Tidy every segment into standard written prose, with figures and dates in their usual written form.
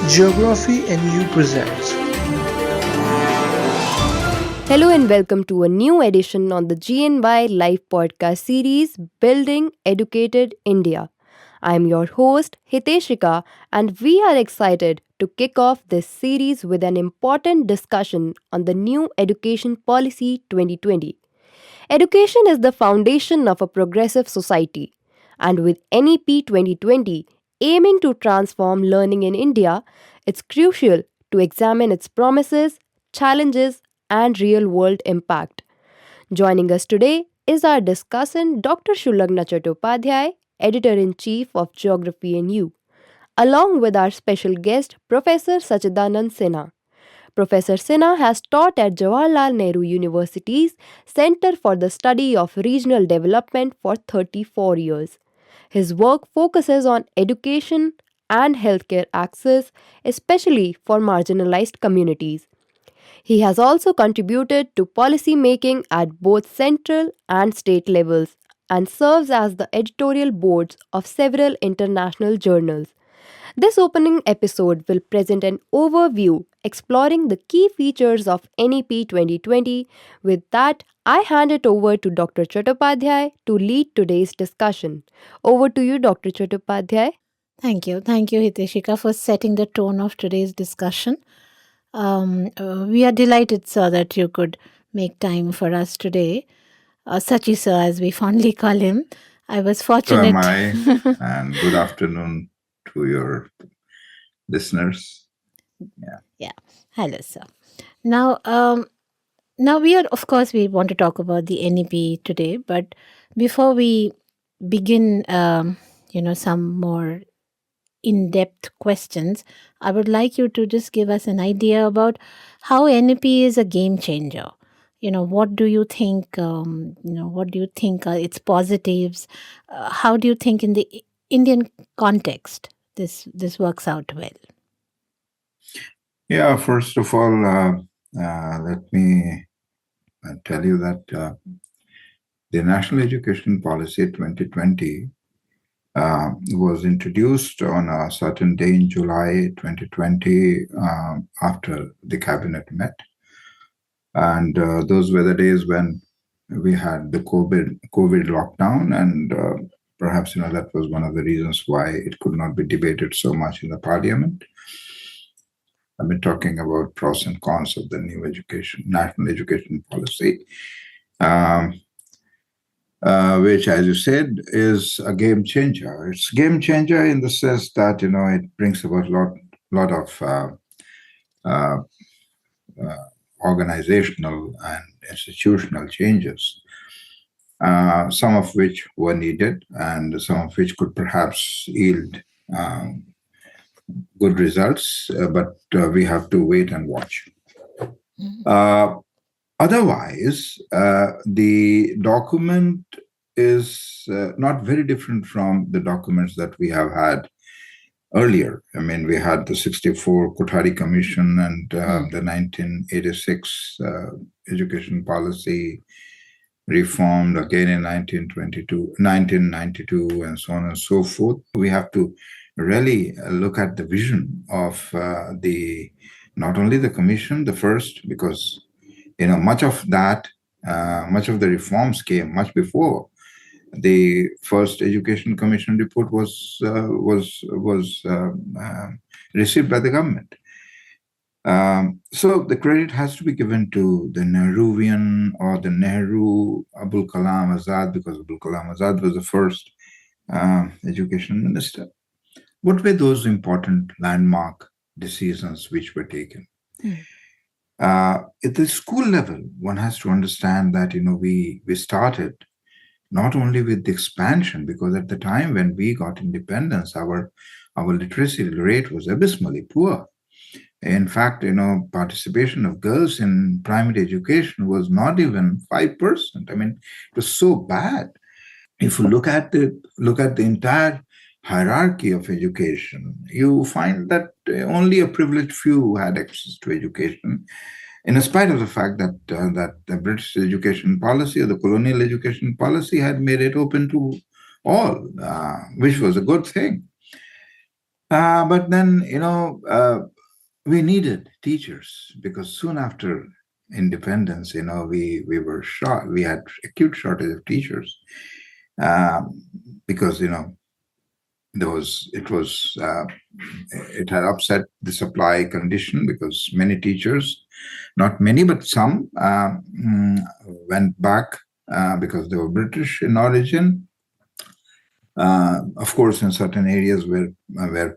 Geography and You presents. Hello and welcome to a new edition on the GNY Live podcast series Building Educated India. I am your host Hiteshika and we are excited to kick off this series with an important discussion on the new Education Policy 2020. Education is the foundation of a progressive society, and with NEP 2020 aiming to transform learning in India, it's crucial to examine its promises, challenges, and real world impact. Joining us today is our discussant Dr. Shulagna Chattopadhyay, Editor in Chief of Geography and You, along with our special guest Professor Sachidanand Sinha. Professor Sinha has taught at Jawaharlal Nehru University's Center for the Study of Regional Development for 34 years. His work focuses on education and healthcare access, especially for marginalized communities. He has also contributed to policy making at both central and state levels and serves as the editorial boards of several international journals. This opening episode will present an overview exploring the key features of NEP 2020. With that, I hand it over to Dr. Chattopadhyay to lead today's discussion. Over to you, Dr. Chattopadhyay. Thank you. Thank you, Hiteshika, for setting the tone of today's discussion. We are delighted, sir, that you could make time for us today. Sachi, sir, as we fondly call him. I was So fortunate. am I, and good afternoon to your listeners. Hello, sir. Now we are, of course, we want to talk about the NEP today, but before we begin, some more in-depth questions, I would like you to just give us an idea about how NEP is a game changer. What do you think? What do you think are its positives? How do you think in the Indian context this works out well? Yeah, first of all, let me tell you that the National Education Policy 2020 was introduced on a certain day in July 2020 after the cabinet met. And those were the days when we had the COVID lockdown, and perhaps that was one of the reasons why it could not be debated so much in the parliament. I've been talking about pros and cons of the new national education policy, which, as you said, is a game changer. It's a game changer in the sense that it brings about a lot of organizational and institutional changes, some of which were needed and some of which could perhaps yield good results, but we have to wait and watch. Otherwise, the document is not very different from the documents that we have had earlier. I mean, we had the 64 Kothari Commission and the 1986 education policy reformed again in 1992, and so on and so forth. We have to really look at the vision of not only the commission, the first, because much of the reforms came much before the first Education Commission report was received by the government. So the credit has to be given to the Nehruvian or the Nehru Abul Kalam Azad, because Abul Kalam Azad was the first education minister. What were those important landmark decisions which were taken? At the school level, one has to understand that we started not only with the expansion, because at the time when we got independence, our literacy rate was abysmally poor. In fact, participation of girls in primary education was not even 5%. I mean, it was so bad. If you look at the entire hierarchy of education, you find that only a privileged few had access to education, in spite of the fact that the British education policy or the colonial education policy had made it open to all, which was a good thing. But then, we needed teachers because soon after independence, we were short. We had acute shortage of teachers because there was it was it had upset the supply condition because many teachers, not many but some, went back because they were British in origin. Of course, in certain areas where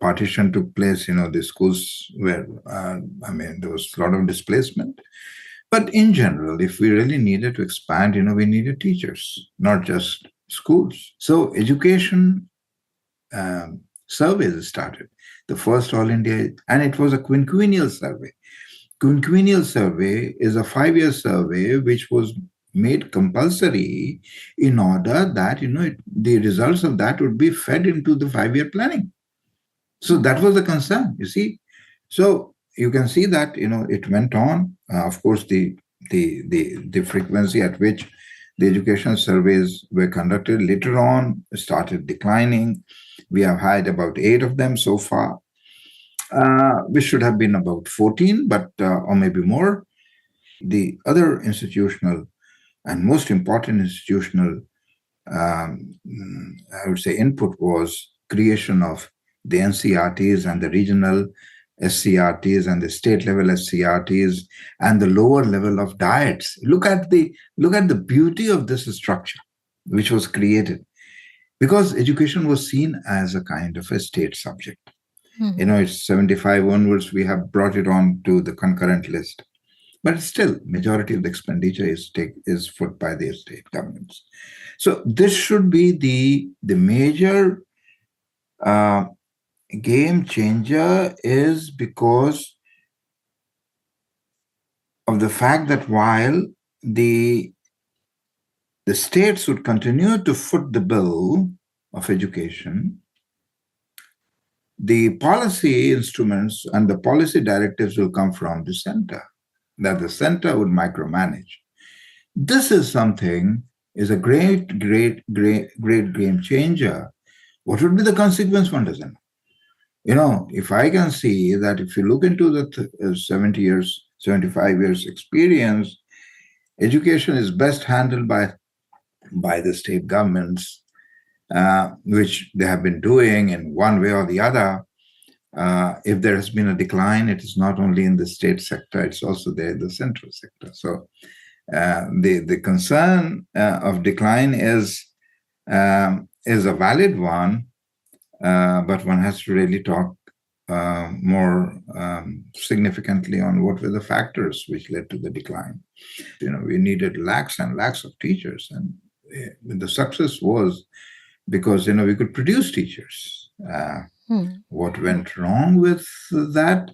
partition took place, the schools were, there was a lot of displacement. But in general, if we really needed to expand, we needed teachers, not just schools. So education surveys started. The first All India, and it was a quinquennial survey. Quinquennial survey is a 5-year survey which was made compulsory in order that the results of that would be fed into the 5-year planning. So that was the concern, you see. So you can see that it went on. Of course, the frequency at which the education surveys were conducted later on started declining. We have had about 8 of them so far. We should have been about 14, but or maybe more. The other institutional and most important institutional, I would say, input was creation of the NCRTs and the regional SCRTs and the state level SCRTs and the lower level of diets. Look at the beauty of this structure, which was created because education was seen as a kind of a state subject. It's 75 onwards, we have brought it on to the concurrent list. But still, majority of the expenditure is put by the state governments. So this should be the major game changer, is because of the fact that while the states would continue to foot the bill of education, the policy instruments and the policy directives will come from the center, that the center would micromanage. This is a great game changer. What would be the consequence? One doesn't know. If I can see that if you look into the 70 years, 75 years experience, education is best handled by the state governments, which they have been doing in one way or the other. If there has been a decline, it is not only in the state sector, it's also there in the central sector. So the concern of decline is a valid one, but one has to really talk more significantly on what were the factors which led to the decline. We needed lakhs and lakhs of teachers, and the success was because we could produce teachers. What went wrong with that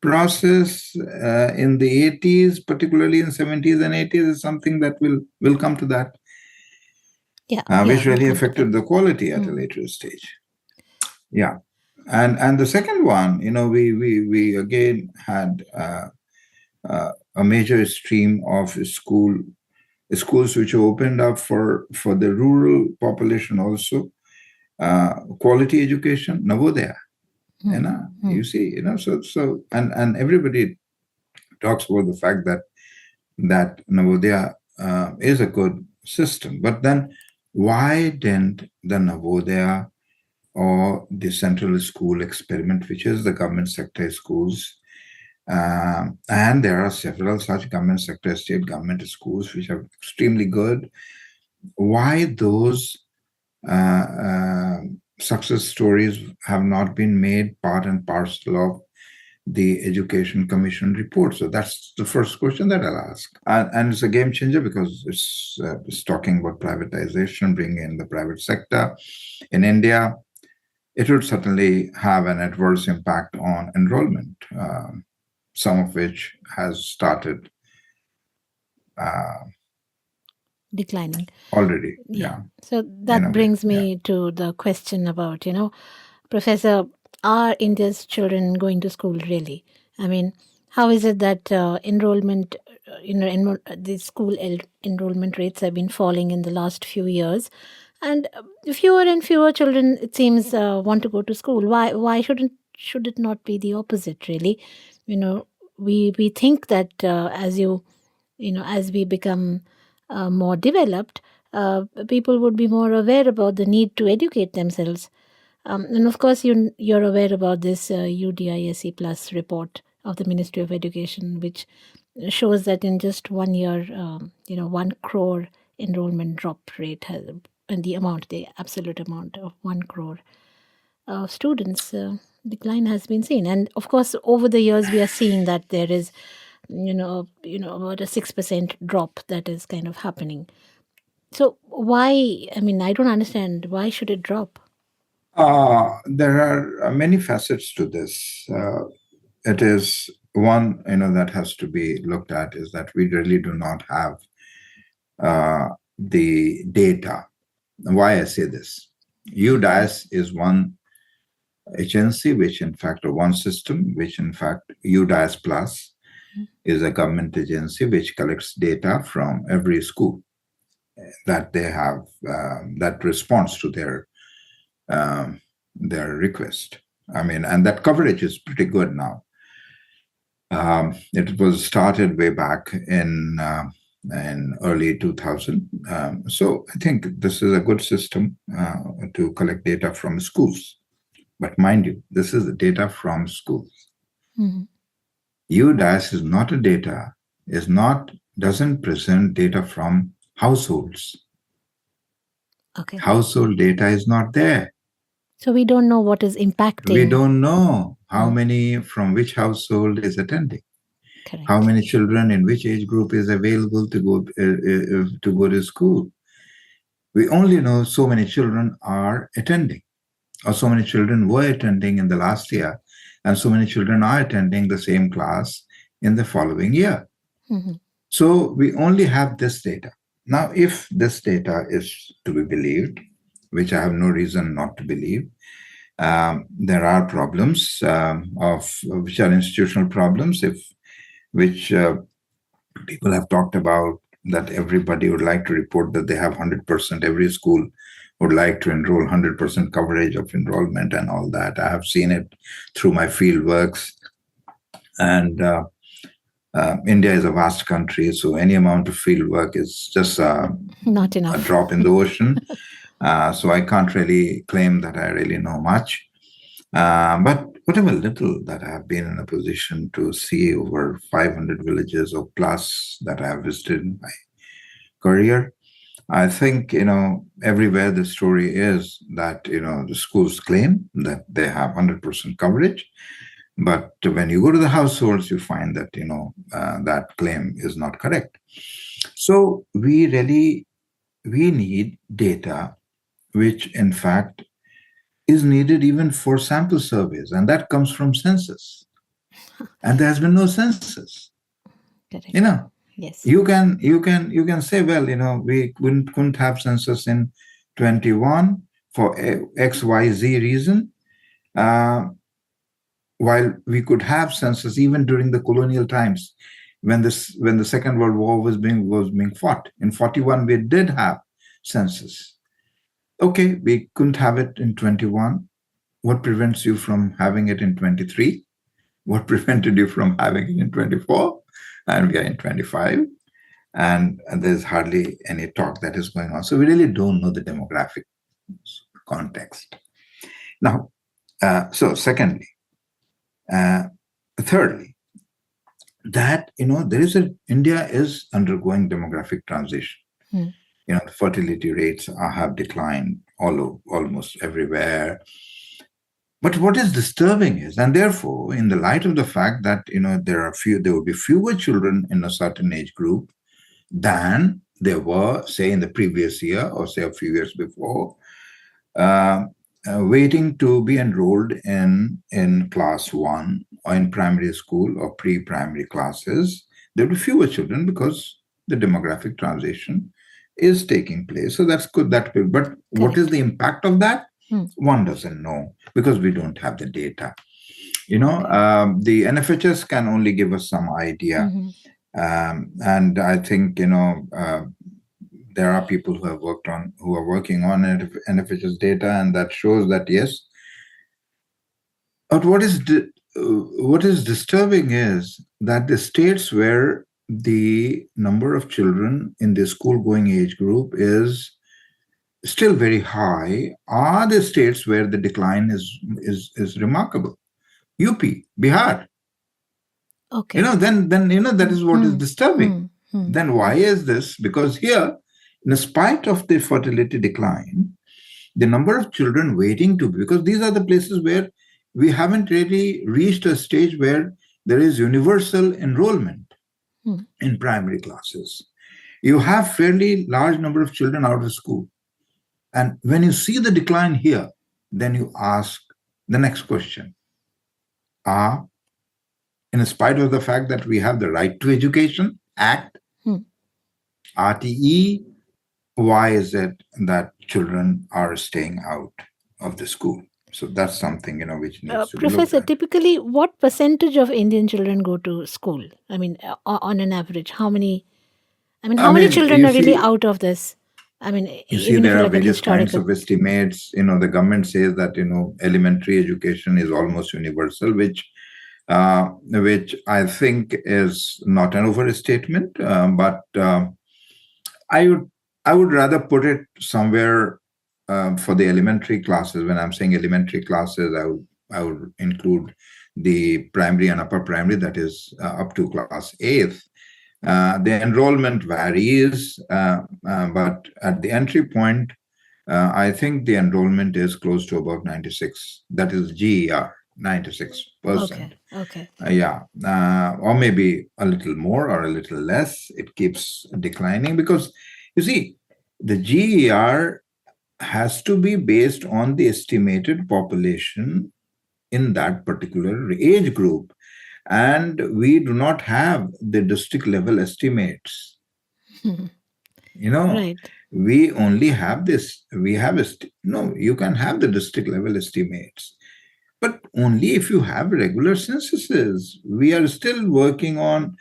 process in the 80s, particularly in 70s and 80s, is something that will come to that. Which really affected the quality at a later stage. Yeah. And the second one, we again had a major stream of schools which opened up for the rural population also. Quality education, Navodaya. You see, so and everybody talks about the fact that Navodaya is a good system. But then why didn't the Navodaya or the central school experiment, which is the government sector schools, and there are several such government sector, state government schools which are extremely good, why those success stories have not been made part and parcel of the Education Commission report? So that's the first question that I'll ask. And it's a game changer because it's talking about privatization, bringing in the private sector. In India, it would certainly have an adverse impact on enrollment, some of which has started declining already. So that brings me to the question about, Professor, are India's children going to school really? I mean, how is it that enrollment, the school enrollment rates have been falling in the last few years? And fewer and fewer children, it seems, want to go to school. Why should it not be the opposite? Really, you know, we think that as we become more developed, people would be more aware about the need to educate themselves. And of course, you're aware about this UDISE Plus report of the Ministry of Education, which shows that in just 1 year, 1 crore enrollment drop rate has, and the absolute amount of 1 crore of students decline has been seen. And of course, over the years, we are seeing that there is, about a 6% drop that is kind of happening. So why? I mean, I don't understand. Why should it drop? There are many facets to this. It is one, that has to be looked at is that we really do not have the data. Why I say this? UDISE is one agency, which in fact, or one system, which in fact, UDISE Plus is a government agency which collects data from every school that they have that responds to their request. I mean, and that coverage is pretty good now. It was started way back in early 2000. So I think this is a good system to collect data from schools. But mind you, this is the data from schools. Mm-hmm. UDISE is not a data, doesn't present data from households. Okay. Household data is not there. So we don't know what is impacting. We don't know how many from which household is attending. Correct. How many children in which age group is available to go to school. We only know so many children are attending, or so many children were attending in the last year, and so many children are attending the same class in the following year. Mm-hmm. So we only have this data. Now, if this data is to be believed, which I have no reason not to believe, there are problems which are institutional problems, which people have talked about, that everybody would like to report that they have 100%, every school would like to enroll 100% coverage of enrollment and all that. I have seen it through my field works. And India is a vast country, so any amount of field work is just not enough, a drop in the ocean. So I can't really claim that I really know much. But whatever little that I have been in a position to see over 500 villages or plus that I have visited in my career, I think, everywhere the story is that, the schools claim that they have 100% coverage. But when you go to the households, you find that, that claim is not correct. So we need data, which in fact is needed even for sample surveys, and that comes from census. And there has been no census. Correct. Yes. You can say, well, we couldn't have census in 21 for XYZ reason, while we could have census even during the colonial times, when the Second World War was being fought. In 41, we did have census. Okay, we couldn't have it in 21. What prevents you from having it in 23? What prevented you from having it in 24? And we are in 25. And there's hardly any talk that is going on. So we really don't know the demographic context. Now, so secondly, thirdly, that, India is undergoing demographic transition. The fertility rates have declined almost everywhere. But what is disturbing is, and therefore, in the light of the fact that, there will be fewer children in a certain age group than there were, say, in the previous year or say a few years before, waiting to be enrolled in class 1 or in primary school or pre-primary classes, there will be fewer children because the demographic transition is taking place. So that's good. But correct. What is the impact of that? One doesn't know because we don't have the data. The NFHS can only give us some idea. And I think, there are people who are working on NFHS data, and that shows that yes. But what is disturbing is that the states where the number of children in the school-going age group is still very high are the states where the decline is remarkable. UP, Bihar. Okay. Then that is what is disturbing. Then why is this? Because here, in spite of the fertility decline, the number of children waiting to, because these are the places where we haven't really reached a stage where there is universal enrollment in primary classes. You have fairly large number of children out of school. And when you see the decline here, then you ask the next question. In spite of the fact that we have the Right to Education Act, RTE, why is it that children are staying out of the school? So that's something, which needs to be looked Professor, at. typically, what percentage of Indian children go to school? I mean, on an average, how many? How many children are really out of this? You see, Even if there you are look at various kinds historical. of estimates. The government says that elementary education is almost universal, which I think is not an overstatement. But I would rather put it somewhere for the elementary classes. When I'm saying elementary classes, I would include the primary and upper primary, that is up to class 8th. The enrollment varies, but at the entry point, I think the enrollment is close to about 96. That is GER, 96%. Okay. Yeah, or maybe a little more or a little less. It keeps declining because, you see, the GER has to be based on the estimated population in that particular age group. And we do not have the district level estimates. Right. We only have this. You can have the district level estimates, but only if you have regular censuses. We are still working on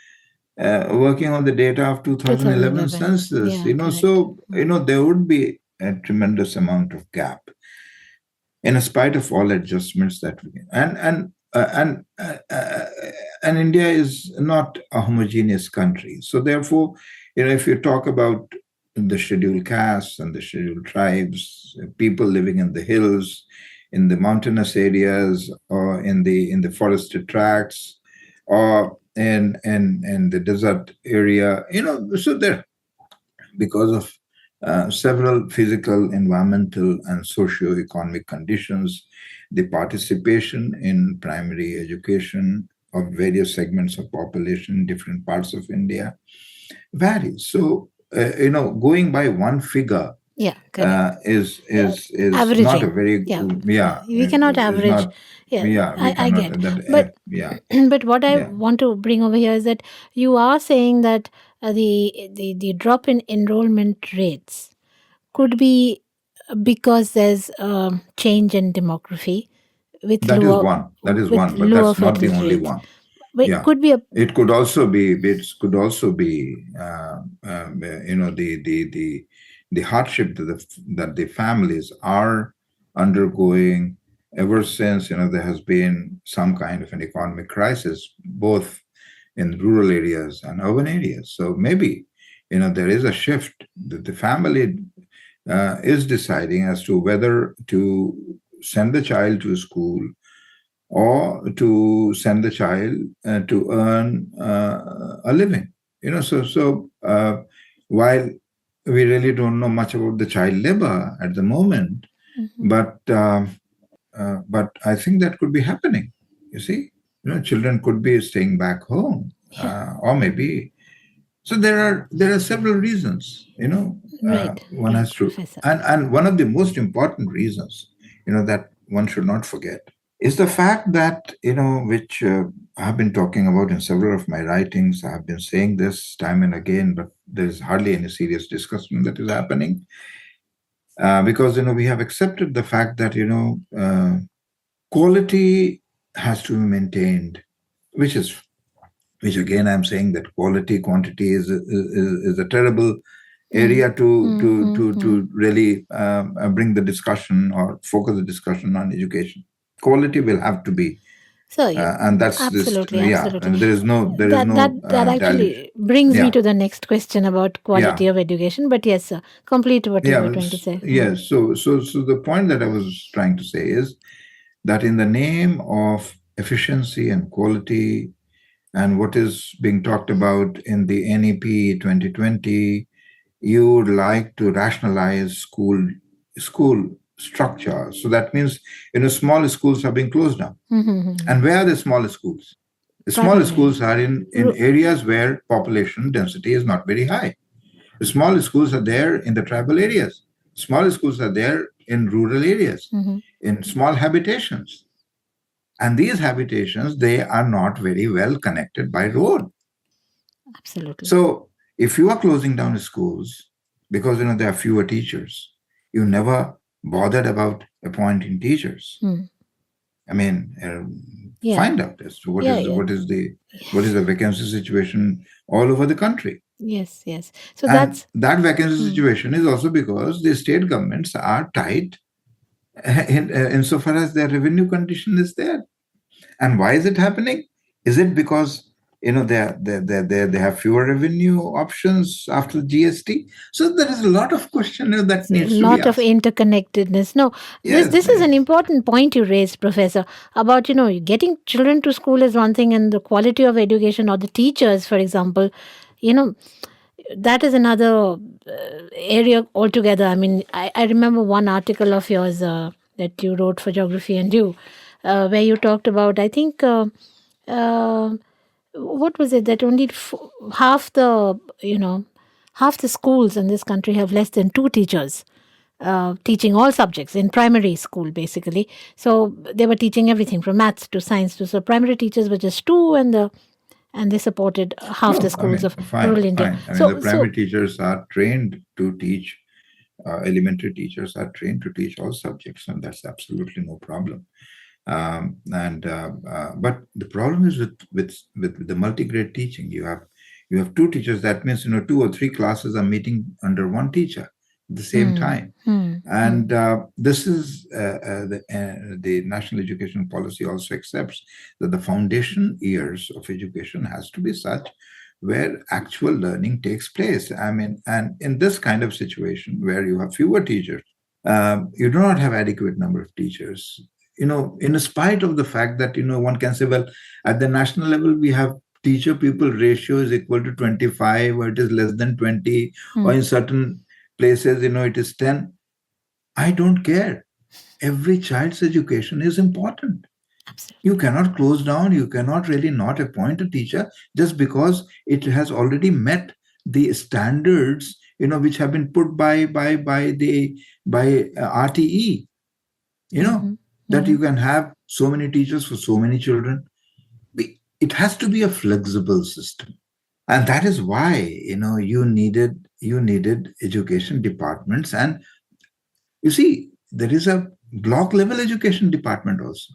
the data of 2011 census. Yeah, So there would be a tremendous amount of gap in spite of all adjustments that we and India is not a homogeneous country. So therefore, if you talk about the scheduled castes and the scheduled tribes, people living in the hills, in the mountainous areas, or in the forested tracts, or in the desert area, so there, because of several physical, environmental, and socio-economic conditions, the participation in primary education of various segments of population in different parts of India varies. So, going by one figure is not a very we cannot average. not we I cannot get. But but what I want to bring over here is that you are saying that the drop in enrollment rates could be because there's a change in demography with that is one, but lower that's not the fertility only rates. one. But could be a It could also be the hardship that the families are undergoing ever since there has been some kind of an economic crisis, both in rural areas and urban areas. So maybe there is a shift that the family is deciding as to whether to send the child to school or to send the child to earn a living. While we really don't know much about the child labor at the moment, but I think that could be happening. You see, children could be staying back home, or maybe. So there are several reasons. One has to, and one of the most important reasons, that one should not forget is the fact that, which I have been talking about in several of my writings. I have been saying this time and again, but there's hardly any serious discussion that is happening because, we have accepted the fact that, quality has to be maintained, which again, I'm saying that quality, quantity is a terrible area to Mm-hmm. really bring the discussion or focus the discussion on education. Quality will have to be, So yeah, and that's this. absolutely, Yeah, absolutely. and there is That that no that dilution. actually brings me Yeah, to the next question about yeah, quality of education. But yes, sir, complete what you yeah. were trying to say. Yes. So the point that I was trying to say is that in the name of efficiency and quality, and what is being talked about in the NEP 2020, you would like to rationalize school structure. So that means small schools are being closed down. Mm-hmm. And where are the small schools? The small Primarily. schools are in areas where population density is not very high. The small schools are there in the tribal areas. Small schools are there in rural areas, Mm-hmm. in small habitations. And these habitations, they are not very well connected by road. Absolutely. So if you are closing down schools because there are fewer teachers, you never bothered about appointing teachers. Mm. I mean, Yeah. find out as to what Yeah. is the Yeah. vacancy situation all over the country. Yes. Yes. So And that's. that vacancy Mm. situation is also because the state governments are tight insofar as their revenue condition is there. And why is it happening? Is it because they have fewer revenue options after GST? So there is a lot of question that A needs to be lot of asked. interconnectedness. No, this Yes, is an yes. important point you raised, Professor, about getting children to school is one thing, and the quality of education or the teachers, for example, you know that is another area altogether. I mean, I remember one article of yours that you wrote for Geography and You, where you talked about, I think, uh, what was it, that only half the half the schools in this country have less than two teachers teaching all subjects in primary school, basically. So they were teaching everything from maths to science to, so primary teachers were just two, and they supported half the No, I schools mean, of rural fine, India. fine. I mean, the So primary teachers are trained to teach, elementary teachers are trained to teach all subjects, and that's absolutely no problem. And But the problem is with the multi-grade teaching. You have two teachers. That means two or three classes are meeting under one teacher at the same hmm, time. hmm, hmm. And this is the national education policy also accepts that the foundation years of education has to be such where actual learning takes place. I mean, and in this kind of situation where you have fewer teachers, you do not have adequate number of teachers. In spite of the fact that one can say, well, at the national level we have teacher pupil ratio is equal to 25, or it is less than 20, or Hmm. in certain places it is 10. I don't care. Every child's education is important. You Absolutely. cannot close down, you cannot really not appoint a teacher just because it has already met the standards which have been put by RTE, you know Mm-hmm. that Mm-hmm. you can have so many teachers for so many children. It has to be a flexible system, and that is why you needed education departments. And you see, there is a block level education department also.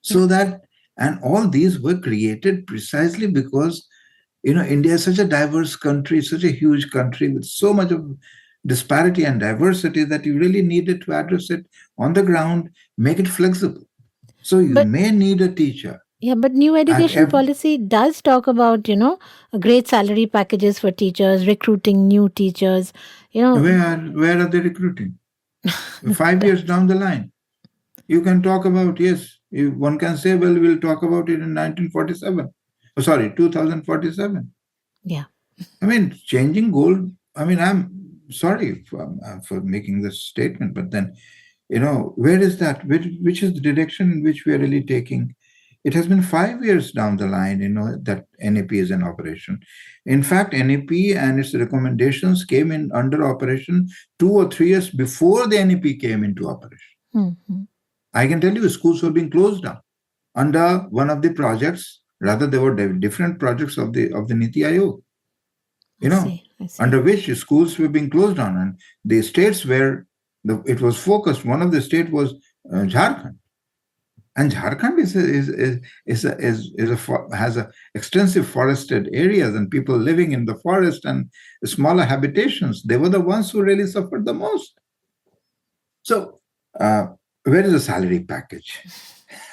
Yeah. So that, and all these were created precisely because, India is such a diverse country, such a huge country with so much of disparity and diversity that you really needed to address it on the ground, make it flexible. So you But may need a teacher yeah, but new at education every, policy does talk about, great salary packages for teachers, recruiting new teachers, you know. where are they recruiting? 5 years That's, down the line, you can talk about, yes, one can say, well, we'll talk about it in 1947. Oh, sorry, 2047. yeah. I mean, changing goal. I mean, I'm sorry for making this statement, but then, where is that? Which is the direction in which we are really taking? It has been 5 years down the line, that NEP is in operation. In fact, NEP and its recommendations came in under operation 2 or 3 years before the NEP came into operation. Mm-hmm. I can tell you, schools were being closed down under one of the projects. Rather, there were different projects of the Niti Aayog, I you know, see. I see. under which schools were being closed down. And the states where it was focused, one of the state was Jharkhand. And Jharkhand has a extensive forested areas and people living in the forest and smaller habitations. They were the ones who really suffered the most. So, uh, where is the salary package?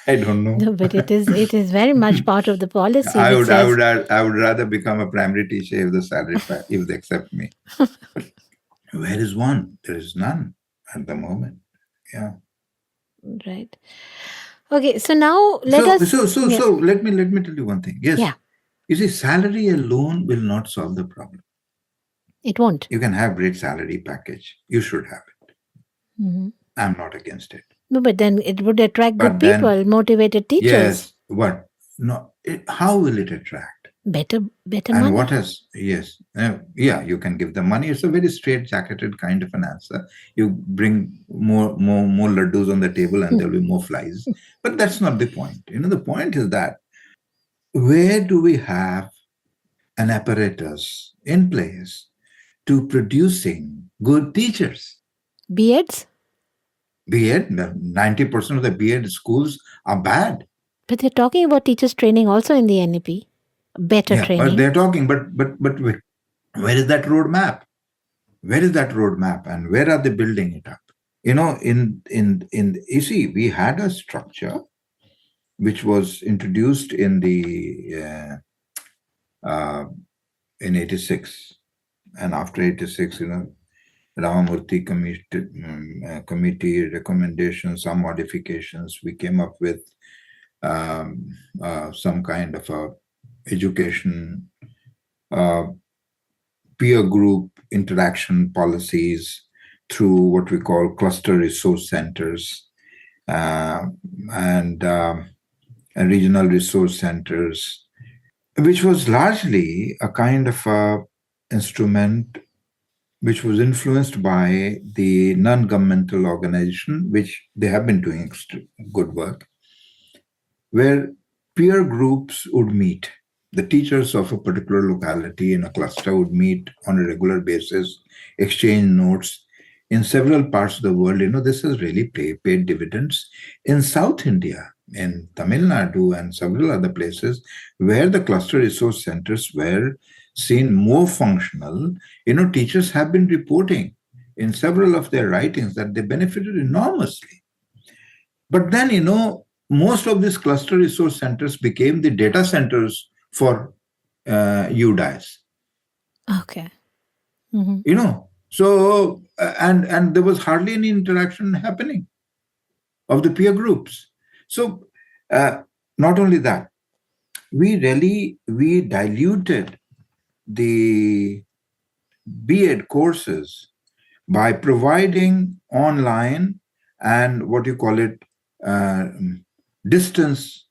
I don't know. No, but it is very much part of the policy I which would I says would I would rather become a primary teacher if the if they accept me. But where is one? There is none at the moment. Yeah. right. Okay, so now let So us so so yeah, so let me tell you one thing. Yes, yeah, you see, salary alone will not solve the problem. it won't. You can have great salary package. You should have it. Mhm. I'm not against it. No, but then it would attract good But then, people, motivated teachers, yes, what? No, how will it attract? better And what money. has, yes, yeah, you can give the money. It's a very straight jacketed kind of an answer. You bring more laddus on the table and there'll be more flies. But that's not the point. The point is that where do we have an apparatus in place to producing good teachers? B.Eds, B.Ed, 90% of the B.Ed schools are bad. but they're talking about teachers training also in the NEP. Better Yeah, but training. they're talking, but where is that roadmap? Where is that roadmap, and where are they building it up? In you see, we had a structure which was introduced uh, in '86, and after '86, Ramamurthy committee recommendations, some modifications. We came up with some kind of a education uh, peer group interaction policies through what we call cluster resource centers uh, and, um, and regional resource centers, which was largely a kind of a instrument which was influenced by the non-governmental organization, which they have been doing good work, where peer groups would meet. The teachers of a particular locality in a cluster would meet on a regular basis, exchange notes. In several parts of the world, this has really paid dividends. In South India, in Tamil Nadu, and several other places where the cluster resource centers were seen more functional, teachers have been reporting in several of their writings that they benefited enormously. But then, most of these cluster resource centers became the data centers for UDIs. Okay. Mm-hmm. So and there was hardly any interaction happening of the peer groups. So not only that, we diluted the B.Ed courses by providing online and what you call it uh, distance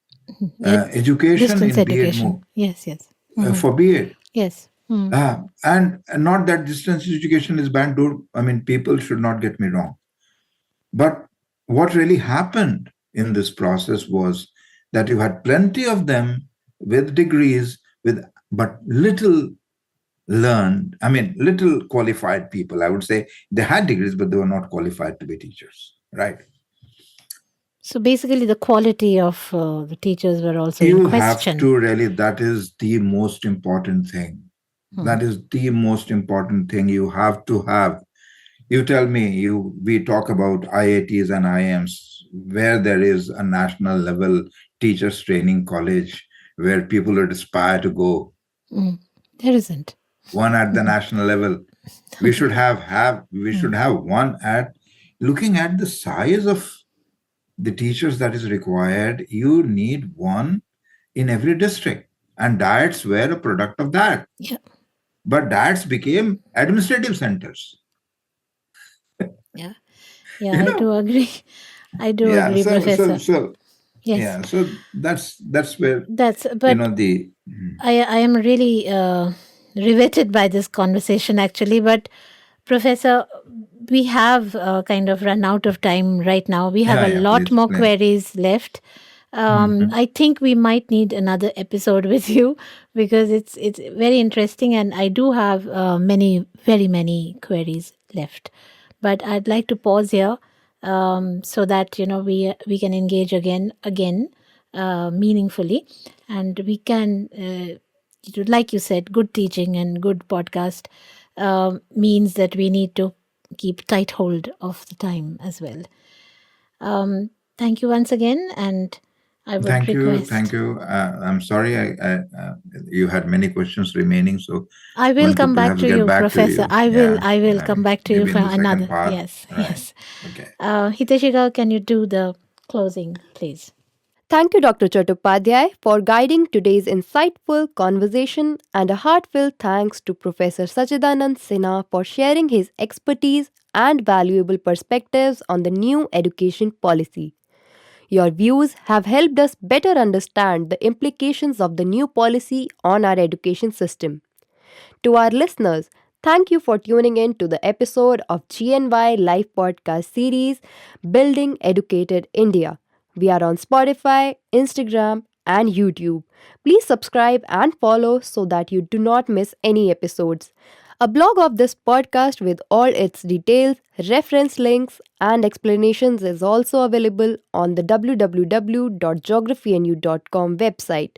education Distance in B.Ed education. mode Yes, yes. Mm-hmm. for B.Ed. Yes. Mm. And not that distance education is banned. I mean, people should not get me wrong. But what really happened in this process was that you had plenty of them with degrees, with but little learned, little qualified people. I would say they had degrees, but they were not qualified to be teachers, right? So basically, the quality of the teachers were also in You have question. to really, that is the most important thing. That is the most important thing you have to have. You tell me, we talk about IITs and IIMs, where there is a national level teachers training college where people would aspire to go. There isn't. One at the national level. We should have one at, looking at the size of the teachers that is required, you need one in every district. And diets were a product of that. Yeah. But diets became administrative centers. Yeah. Yeah, I do agree. I do Yeah. agree, Professor. Yes. Yeah. So that's where That's, but the I am really riveted by this conversation actually. But Professor, we have kind of run out of time right now. We have a yeah. lot Please, more please. queries left. Mhm. I think we might need another episode with you because it's very interesting, and I do have very many queries left. But I'd like to pause here. so that we can engage again meaningfully, and we can like you said, good teaching and good podcast means that we need to keep tight hold of the time as well. Thank you once again, and I would Thank you, request. thank you. I'm sorry, you had many questions remaining, so I will one could come back perhaps to get you, back to Professor. you. I will. Yeah, I will come back to you maybe for in the second another. part. Yes. Right. Yes. Okay. Hiteshika, can you do the closing, please? Thank you, Dr. Chattopadhyay, for guiding today's insightful conversation, and a heartfelt thanks to Professor Sachidanand Sinha for sharing his expertise and valuable perspectives on the new education policy. Your views have helped us better understand the implications of the new policy on our education system. To our listeners, thank you for tuning in to the episode of GNY Live Podcast series Building Educated India. We are on Spotify, Instagram, and YouTube. Please subscribe and follow so that you do not miss any episodes. A blog of this podcast with all its details, reference links, and explanations is also available on the www.geographynu.com website.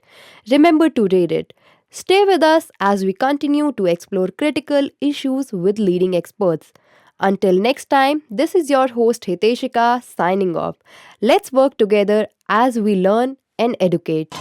Remember to read it. Stay with us as we continue to explore critical issues with leading experts. Until next time, this is your host Hiteshika signing off. Let's work together as we learn and educate.